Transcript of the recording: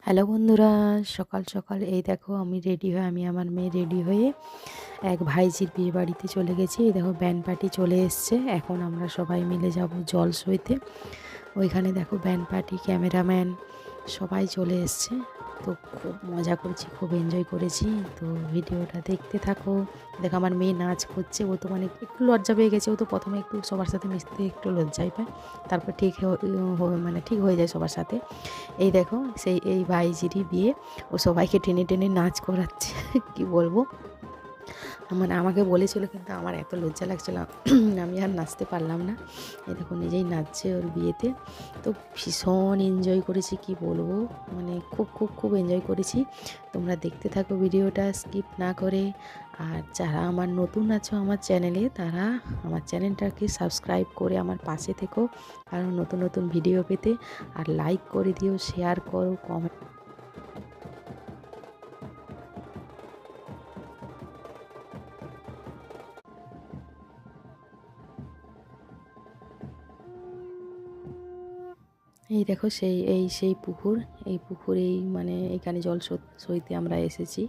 Hello বন্ধুরা, সকাল সকাল এই দেখো আমি আমার মেয়ে রেডি হয়ে এক ভাইঝির বিয়ে বাড়িতে চলে গেছি। এই দেখো ব্যান্ড পার্টি চলে এসছে। এখন আমরা সবাই মিলে যাব জল সইতে। ওইখানে দেখো ব্যান্ড পার্টি, ক্যামেরাম্যান সবাই চলে এসছে। তো খুব মজা করেছি, খুব এনজয় করেছি। তো ভিডিওটা দেখতে থাকো। দেখো আমার মেয়ে নাচ করছে। ও তো মানে একটু লজ্জা পেয়ে গেছে। ও তো প্রথমে একটু সবার সাথে মিশতে একটু লজ্জাই পায়, তারপর মানে ঠিক হয়ে যায় সবার সাথে। এই দেখো এই ভাইঝিরই বিয়ে। ও সবাইকে টেনে টেনে নাচ করাচ্ছে। কি বলবো, মানে আমাকে বলেছিল, কিন্তু আমার এত লজ্জা লাগছিল আমি আর নাচতে পারলাম না। এই দেখো নিজেই নাচছে ওর বিয়েতে। তো ভীষণ এনজয় করেছি, কি বলবো, মানে খুব খুব খুব এনজয় করেছি। তোমরা দেখতে থাকো ভিডিওটা স্কিপ না করে। আর যারা আমার নতুন আছো আমার চ্যানেলে, তারা আমার চ্যানেলটাকে সাবস্ক্রাইব করে আমার পাশে থেকো আরও নতুন নতুন ভিডিও পেতে। আর লাইক করে দিও, শেয়ার করো, কমেন্ট। এই দেখো সেই পুকুর। এই পুকুরেই মানে এখানে জল সইতে আমরা এসেছি।